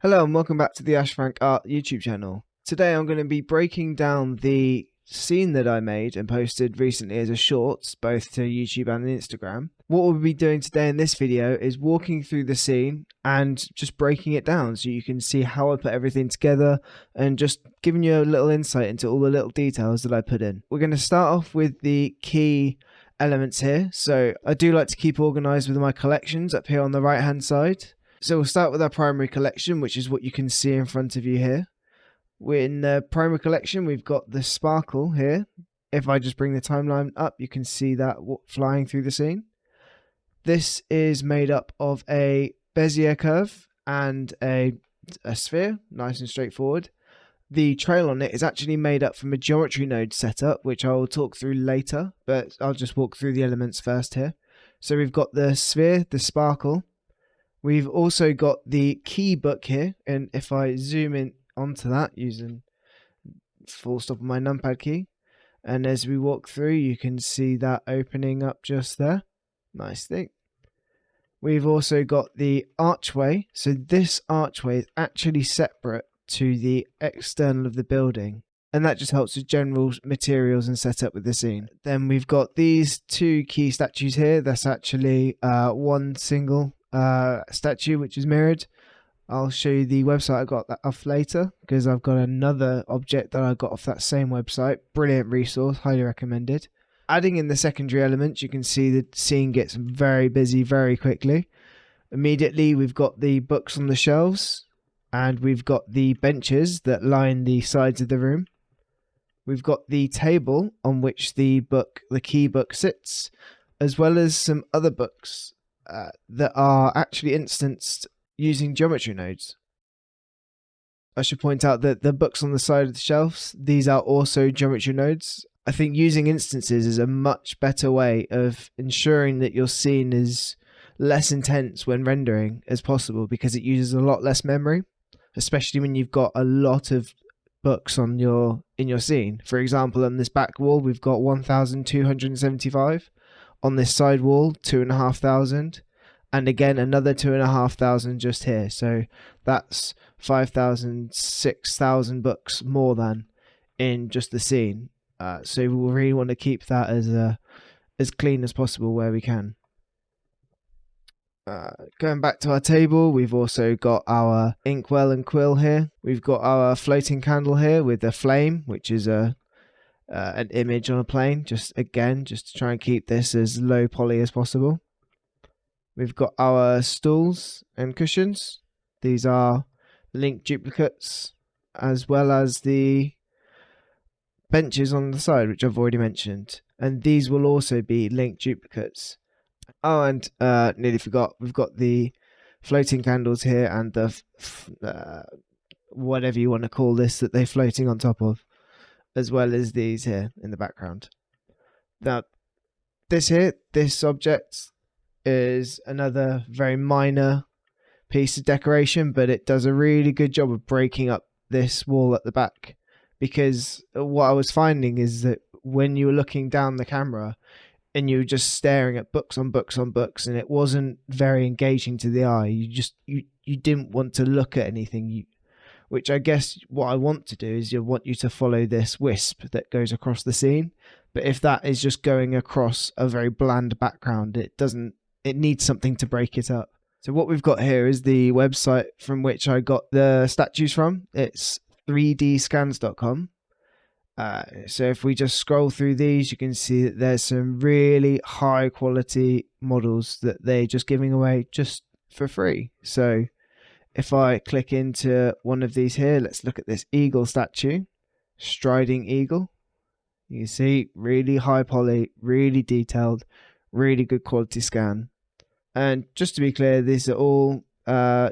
Hello and welcome back to the AshFrank Art YouTube channel. Today I'm going to be breaking down the scene that I made and posted recently as a shorts, both to YouTube and Instagram. What we'll be doing today in this video is walking through the scene and just breaking it down so you can see how I put everything together and just giving you a little insight into all the little details that I put in. We're going to start off with the key elements here. So I do like to keep organized with my collections up here on the right hand side. So we'll start with our primary collection, which is what you can see in front of you here. In the primary collection, we've got the sparkle here. If I just bring the timeline up, you can see that flying through the scene. This is made up of a Bezier curve and a sphere, nice and straightforward. The trail on it is actually made up from a geometry node setup, which I will talk through later, but I'll just walk through the elements first here. So we've got the sphere, the sparkle. We've also got the key book here, and if I zoom in onto that using full stop on my numpad key, and as we walk through you can see that opening up just there. Nice thing. We've also got the archway, so this archway is actually separate to the external of the building, and that just helps with general materials and setup with the scene. Then we've got these two key statues here. That's actually one single statue which is mirrored. I'll show you the website I got that off later, because I've got another object that I got off that same website. Brilliant resource, highly recommended. Adding in the secondary elements, you can see the scene gets very busy very quickly. Immediately we've got the books on the shelves, and we've got the benches that line the sides of the room. We've got the table on which the key book sits, as well as some other books that are actually instanced using geometry nodes. I should point out that the books on the side of the shelves, these are also geometry nodes. I think using instances is a much better way of ensuring that your scene is less intense when rendering as possible, because it uses a lot less memory, especially when you've got a lot of books in your scene. For example, on this back wall we've got 1275. On this side wall, 2,500, and again another 2,500 just here. So that's 5,000, 6,000 books more than in just the scene. So we really want to keep that as clean as possible where we can. Going back to our table, we've also got our inkwell and quill here. We've got our floating candle here with a flame, which is an image on a plane, just to try and keep this as low poly as possible. We've got our stools and cushions. These are linked duplicates, as well as the benches on the side, which I've already mentioned, and these will also be linked duplicates. Oh, and nearly forgot, we've got the floating candles here and the whatever you want to call this that they're floating on top of, as well as these here in the background. Now, this object is another very minor piece of decoration, but it does a really good job of breaking up this wall at the back, because what I was finding is that when you were looking down the camera and you were just staring at books on books on books, and it wasn't very engaging to the eye, you didn't want to look at anything. Which I guess what I want to do is want you to follow this wisp that goes across the scene. But if that is just going across a very bland background, it needs something to break it up. So what we've got here is the website from which I got the statues from. It's 3dscans.com. So if we just scroll through these, you can see that there's some really high quality models that they're just giving away just for free. So if I click into one of these here, let's look at this eagle statue, striding eagle. You can see really high poly, really detailed, really good quality scan. And just to be clear, these are all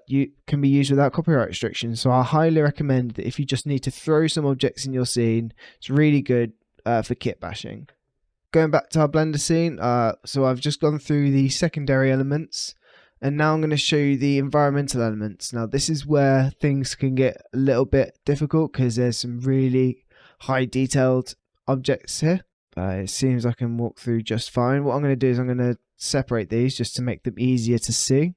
you can be used without copyright restrictions. So I highly recommend that if you just need to throw some objects in your scene, it's really good for kit bashing. Going back to our Blender scene, so I've just gone through the secondary elements, and now I'm going to show you the environmental elements. Now this is where things can get a little bit difficult, because there's some really high detailed objects here. It seems I can walk through just fine. What I'm going to do is I'm going to separate these just to make them easier to see.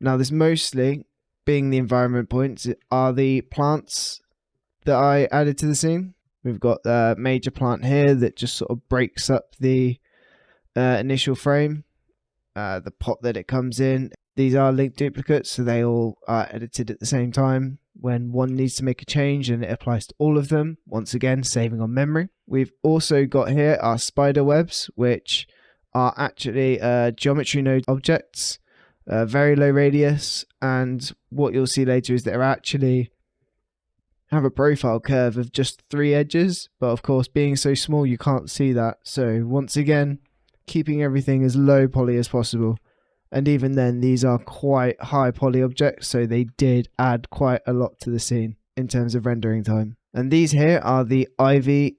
Now there's mostly being the environment points, are the plants that I added to the scene. We've got a major plant here that just sort of breaks up the initial frame, the pot that it comes in. These are linked duplicates, so they all are edited at the same time when one needs to make a change, and it applies to all of them, once again saving on memory. We've also got here our spider webs, which are actually geometry node objects, very low radius, and what you'll see later is that they're actually have a profile curve of just 3 edges, but of course being so small you can't see that. So once again, keeping everything as low poly as possible. And even then, these are quite high poly objects, so they did add quite a lot to the scene in terms of rendering time. And these here are the Ivy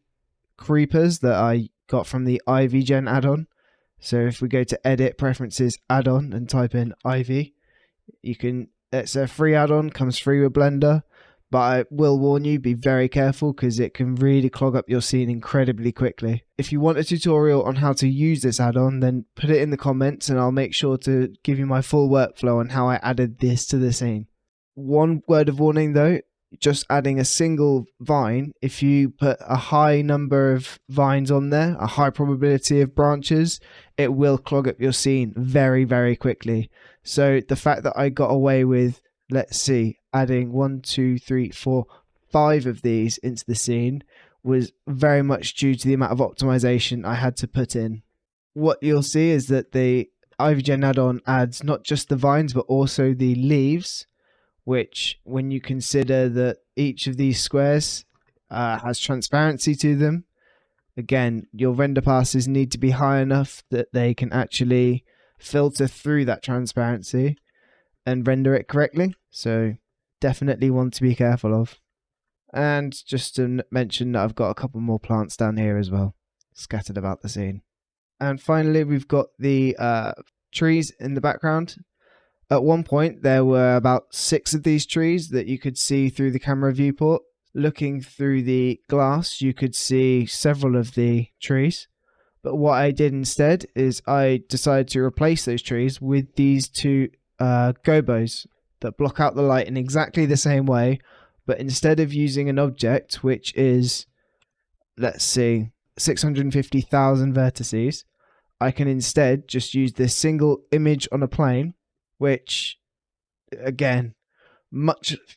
creepers that I got from the Ivy Gen add-on. So if we go to Edit, Preferences, Add-on and type in Ivy, you can. It's a free add-on, comes free with Blender. But I will warn you, be very careful because it can really clog up your scene incredibly quickly. If you want a tutorial on how to use this add-on, then put it in the comments and I'll make sure to give you my full workflow on how I added this to the scene. One word of warning though, just adding a single vine, if you put a high number of vines on there, a high probability of branches, it will clog up your scene very, very quickly. So the fact that I got away with, let's see, adding 1, 2, 3, 4, 5 of these into the scene was very much due to the amount of optimization I had to put in. What you'll see is that the Ivy Gen add-on adds not just the vines but also the leaves, which when you consider that each of these squares has transparency to them, again, your render passes need to be high enough that they can actually filter through that transparency and render it correctly. So definitely one to be careful of. And just to mention that I've got a couple more plants down here as well, scattered about the scene. And finally, we've got the trees in the background. At one point, there were about 6 of these trees that you could see through the camera viewport. Looking through the glass, you could see several of the trees. But what I did instead is I decided to replace those trees with these 2 gobos that block out the light in exactly the same way, but instead of using an object which is, let's see, 650,000 vertices, I can instead just use this single image on a plane, which again,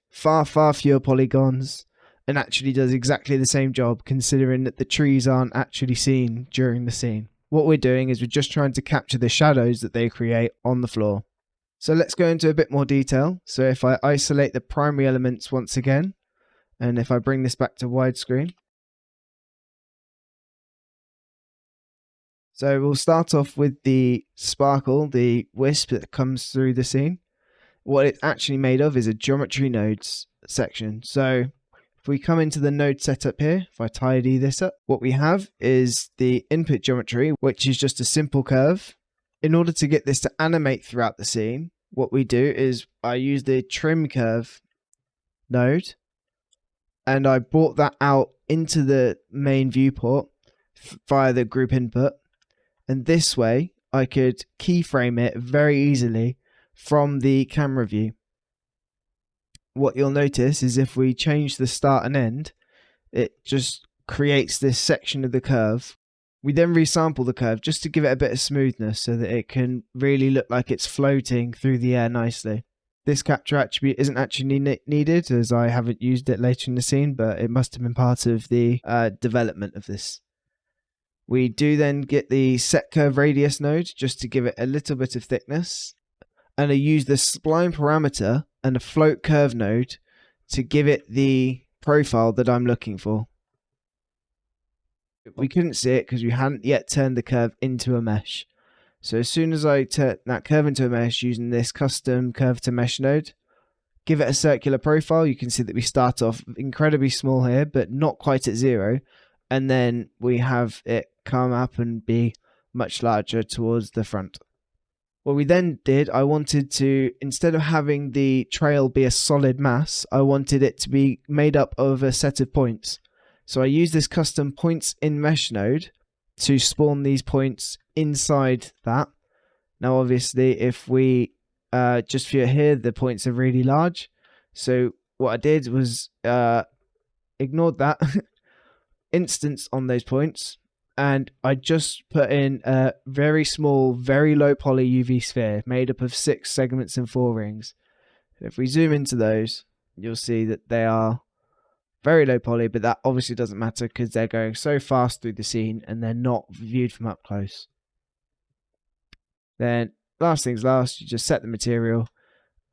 far fewer polygons, and actually does exactly the same job considering that the trees aren't actually seen during the scene. What we're doing is we're just trying to capture the shadows that they create on the floor. So let's go into a bit more detail. So if I isolate the primary elements once again, and if I bring this back to widescreen. So we'll start off with the sparkle, the wisp that comes through the scene. What it's actually made of is a geometry nodes section. So if we come into the node setup here, if I tidy this up, what we have is the input geometry, which is just a simple curve. In order to get this to animate throughout the scene, what we do is I use the trim curve node and I brought that out into the main viewport via the group input. And this way I could keyframe it very easily from the camera view. What you'll notice is if we change the start and end, it just creates this section of the curve. We then resample the curve just to give it a bit of smoothness so that it can really look like it's floating through the air nicely. This capture attribute isn't actually needed as I haven't used it later in the scene, but it must have been part of the development of this. We do then get the set curve radius node just to give it a little bit of thickness. And I use the spline parameter and a float curve node to give it the profile that I'm looking for. We couldn't see it because we hadn't yet turned the curve into a mesh. So as soon as I turn that curve into a mesh using this custom curve to mesh node, give it a circular profile, you can see that we start off incredibly small here, but not quite at 0. And then we have it come up and be much larger towards the front. What we then did, I wanted to, instead of having the trail be a solid mass, I wanted it to be made up of a set of points. So I use this custom points in mesh node to spawn these points inside that. Now obviously if we just view it here, the points are really large. So what I did was ignored that instance on those points, and I just put in a very small, very low poly UV sphere made up of 6 segments and 4 rings. If we zoom into those, you'll see that they are very low poly, but that obviously doesn't matter because they're going so fast through the scene and they're not viewed from up close. Then last things last, you just set the material,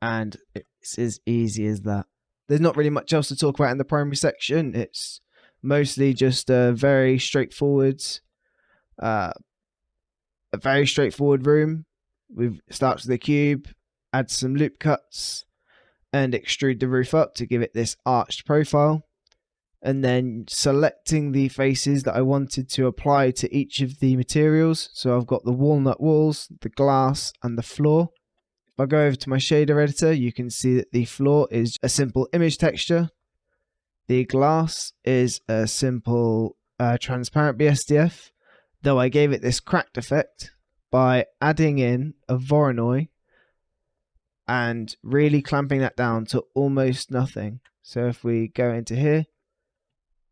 and it's as easy as that. There's not really much else to talk about in the primary section. It's mostly just a very straightforward room. Starts with a cube, add some loop cuts, and extrude the roof up to give it this arched profile. And then selecting the faces that I wanted to apply to each of the materials. So I've got the walnut walls, the glass, and the floor. If I go over to my shader editor, you can see that the floor is a simple image texture. The glass is a simple transparent BSDF, though I gave it this cracked effect by adding in a Voronoi and really clamping that down to almost nothing. So if we go into here,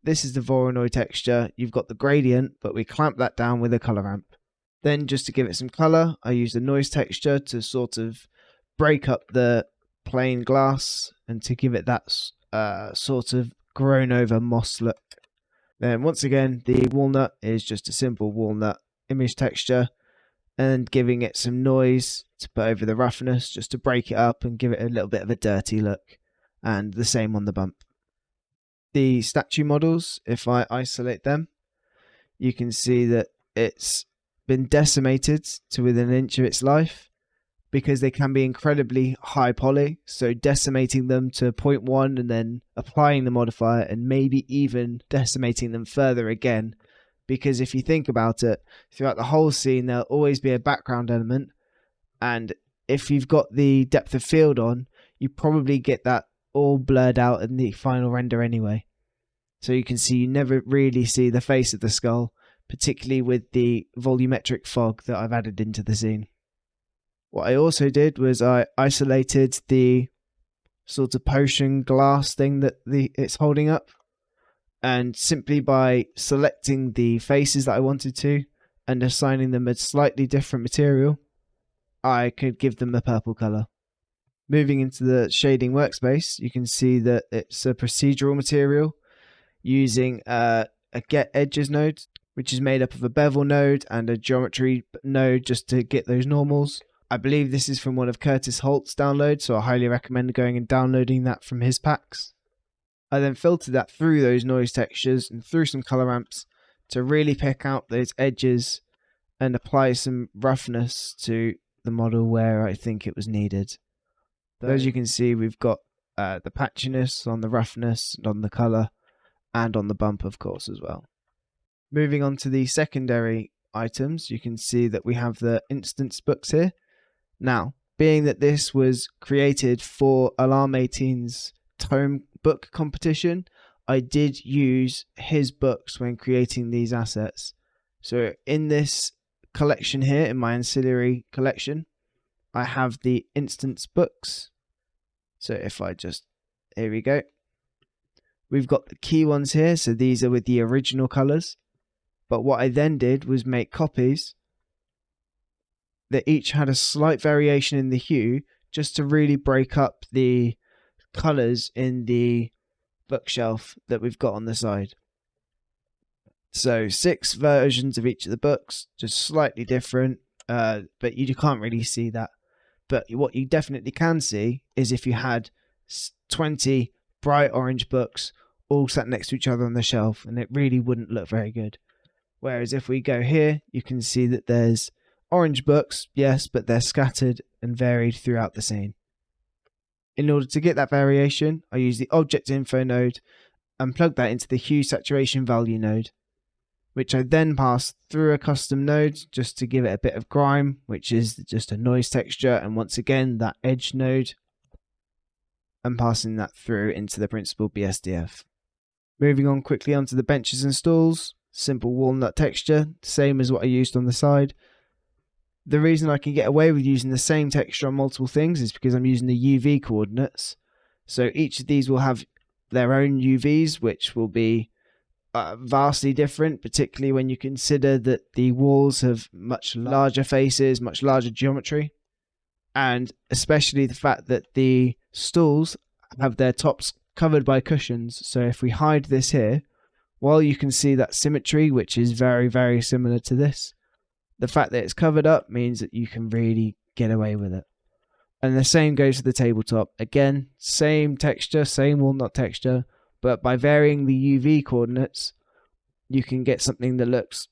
this is the Voronoi texture. You've got the gradient, but we clamp that down with a color ramp. Then just to give it some color, I used a noise texture to sort of break up the plain glass and to give it that sort of grown over moss look. Then once again, the walnut is just a simple walnut image texture and giving it some noise to put over the roughness just to break it up and give it a little bit of a dirty look. And the same on the bump. The statue models, if I isolate them, you can see that it's been decimated to within an inch of its life because they can be incredibly high poly. So decimating them to 0.1 and then applying the modifier and maybe even decimating them further again. Because if you think about it, throughout the whole scene, there'll always be a background element. And if you've got the depth of field on, you probably get that all blurred out in the final render anyway. So you can see you never really see the face of the skull, particularly with the volumetric fog that I've added into the scene. What I also did was I isolated the sort of potion glass thing that it's holding up, and simply by selecting the faces that I wanted to and assigning them a slightly different material, I could give them a purple color. Moving into the shading workspace, you can see that it's a procedural material using a get edges node, which is made up of a bevel node and a geometry node just to get those normals. I believe this is from one of Curtis Holt's downloads, so I highly recommend going and downloading that from his packs. I then filtered that through those noise textures and through some color ramps to really pick out those edges and apply some roughness to the model where I think it was needed. As you can see, we've got the patchiness on the roughness and on the color and on the bump, of course, as well. Moving on to the secondary items, you can see that we have the instance books here. Now, being that this was created for Alarm 18's tome book competition, I did use his books when creating these assets. So in this collection here, in my ancillary collection, I have the instance books. So if I just, here we go. We've got the key ones here, so these are with the original colors. But what I then did was make copies that each had a slight variation in the hue, just to really break up the colors in the bookshelf that we've got on the side. So 6 versions of each of the books, just slightly different, but you can't really see that. But what you definitely can see is if you had 20 bright orange books all sat next to each other on the shelf, and it really wouldn't look very good. Whereas if we go here, you can see that there's orange books, yes, but they're scattered and varied throughout the scene. In order to get that variation, I use the object info node and plug that into the hue saturation value node, which I then pass through a custom node just to give it a bit of grime, which is just a noise texture, and once again that edge node, and passing that through into the principal BSDF. Moving on quickly onto the benches and stools, simple walnut texture, same as what I used on the side. The reason I can get away with using the same texture on multiple things is because I'm using the UV coordinates. So each of these will have their own UVs, which will be vastly different, particularly when you consider that the walls have much larger faces, much larger geometry, and especially the fact that the stools have their tops covered by cushions. So if we hide this here, while you can see that symmetry, which is very, very similar to this, the fact that it's covered up means that you can really get away with it. And the same goes for the tabletop. Again, same texture, same walnut texture, but by varying the UV coordinates, you can get something that looks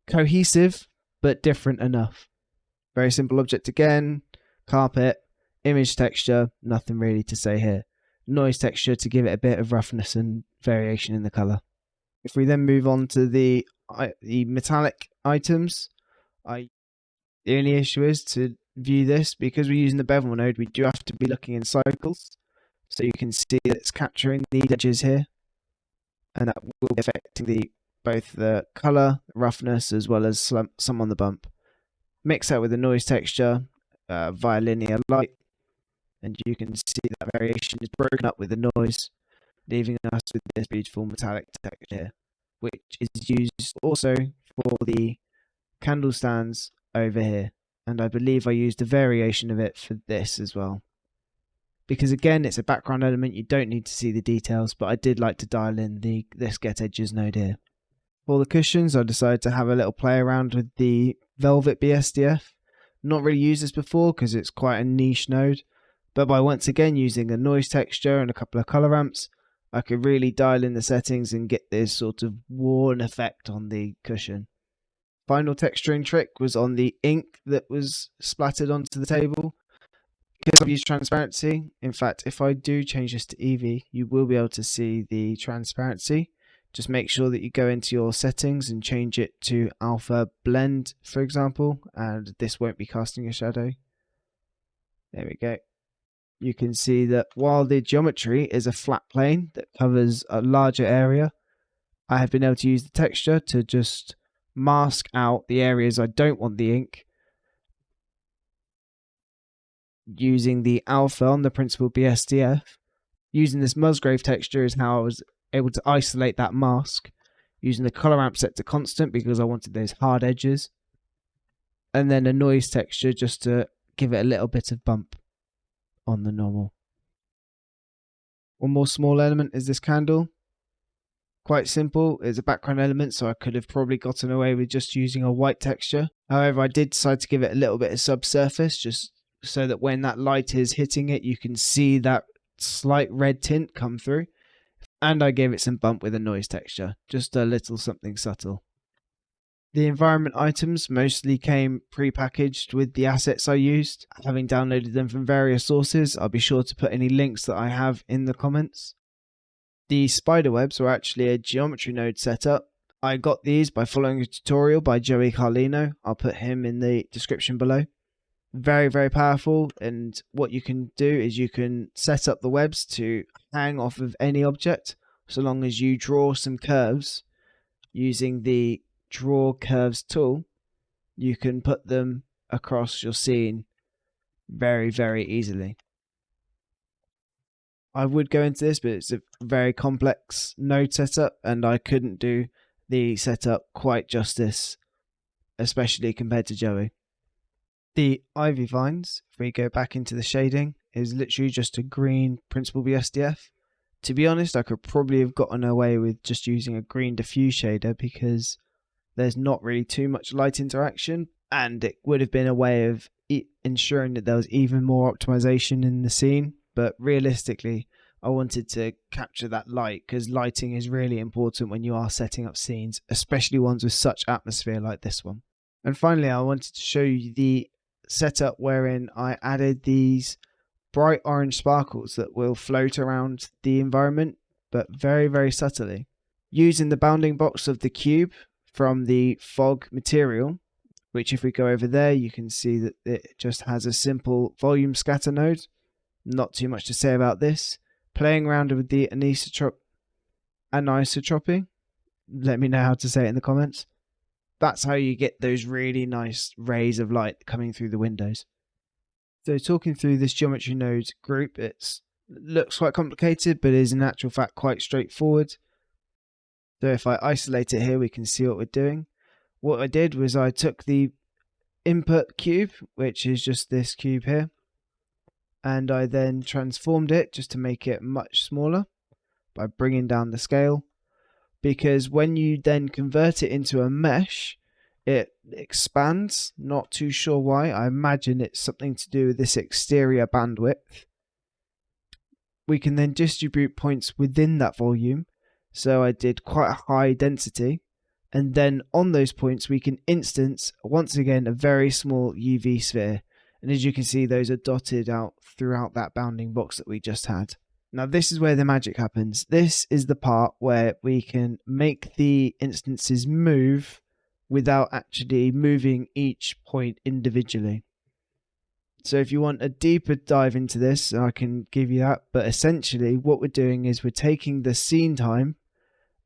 cohesive, but different enough. Very simple object again, carpet, image texture, nothing really to say here. Noise texture to give it a bit of roughness and variation in the colour. If we then move on to the metallic items, the only issue is to view this, because we're using the bevel node, we do have to be looking in cycles. So you can see that it's capturing these edges here, and that will be affecting both the colour, roughness, as well as some on the bump. Mix that with the noise texture via linear light, and you can see that variation is broken up with the noise, leaving us with this beautiful metallic texture, which is used also for the candle stands over here. And I believe I used a variation of it for this as well. Because again, it's a background element, you don't need to see the details, but I did like to dial in this get edges node here. For the cushions, I decided to have a little play around with the velvet BSDF. Not really used this before because it's quite a niche node, but by once again using a noise texture and a couple of color ramps, I could really dial in the settings and get this sort of worn effect on the cushion. Final texturing trick was on the ink that was splattered onto the table. Because I've used transparency, in fact, if I do change this to Eevee, you will be able to see the transparency. Just make sure that you go into your settings and change it to alpha blend, for example, and this won't be casting a shadow. There we go. You can see that while the geometry is a flat plane that covers a larger area, I have been able to use the texture to just mask out the areas I don't want the ink. Using the alpha on the principal BSDF, using this Musgrave texture is how I was able to isolate that mask, using the color ramp set to constant because I wanted those hard edges, and then a noise texture just to give it a little bit of bump on the normal. One more small element is this candle. Quite simple, it's a background element, so I could have probably gotten away with just using a white texture. However, I did decide to give it a little bit of subsurface, just so that when that light is hitting it, you can see that slight red tint come through. And I gave it some bump with a noise texture, just a little something subtle. The environment items mostly came pre-packaged with the assets I used. Having downloaded them from various sources, I'll be sure to put any links that I have in the comments. The spiderwebs were actually a geometry node setup. I got these by following a tutorial by Joey Carlino. I'll put him in the description below. Very, very powerful, and what you can do is you can set up the webs to hang off of any object, so long as you draw some curves using the draw curves tool. You can put them across your scene very, very easily. I would go into this, but it's a very complex node setup, and I couldn't do the setup quite justice, especially compared to Joey. The ivy vines, if we go back into the shading, is literally just a green principal BSDF. To be honest, I could probably have gotten away with just using a green diffuse shader because there's not really too much light interaction, and it would have been a way of ensuring that there was even more optimization in the scene. But realistically, I wanted to capture that light because lighting is really important when you are setting up scenes, especially ones with such atmosphere like this one. And finally, I wanted to show you the setup wherein I added these bright orange sparkles that will float around the environment, but very, very subtly. Using the bounding box of the cube from the fog material, which if we go over there, you can see that it just has a simple volume scatter node. Not too much to say about this. Playing around with the anisotropy. Let me know how to say it in the comments. That's how you get those really nice rays of light coming through the windows. So talking through this geometry node group, it's looks quite complicated, but is in actual fact quite straightforward. So if I isolate it here, we can see what we're doing. What I did was I took the input cube, which is just this cube here, and I then transformed it just to make it much smaller by bringing down the scale, because when you then convert it into a mesh, it expands. Not too sure why. I imagine it's something to do with this exterior bandwidth. We can then distribute points within that volume, so I did quite a high density, and then on those points we can instance once again a very small UV sphere, and as you can see, those are dotted out throughout that bounding box that we just had. Now this is where the magic happens. This is the part where we can make the instances move without actually moving each point individually. So if you want a deeper dive into this, I can give you that. But essentially what we're doing is we're taking the scene time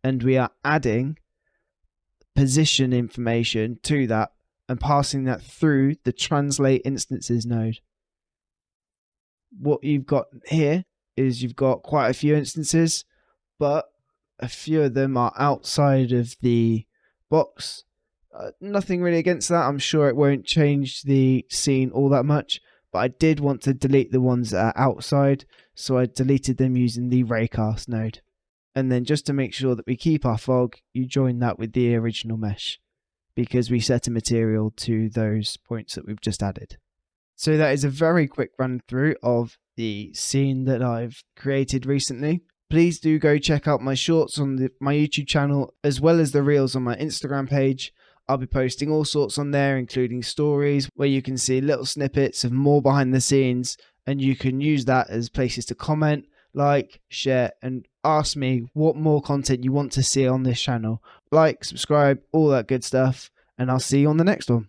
and we are adding position information to that and passing that through the translate instances node. What you've got here is you've got quite a few instances, but a few of them are outside of the box. Nothing really against that. I'm sure it won't change the scene all that much, but I did want to delete the ones that are outside, so I deleted them using the raycast node. And then just to make sure that we keep our fog, you join that with the original mesh, because we set a material to those points that we've just added. So that is a very quick run through of the scene that I've created recently. Please do go check out my shorts on my YouTube channel, as well as the reels on my Instagram page. I'll be posting all sorts on there, including stories where you can see little snippets of more behind the scenes, and you can use that as places to comment, like, share, and ask me what more content you want to see on this channel. Like, subscribe, all that good stuff, and I'll see you on the next one.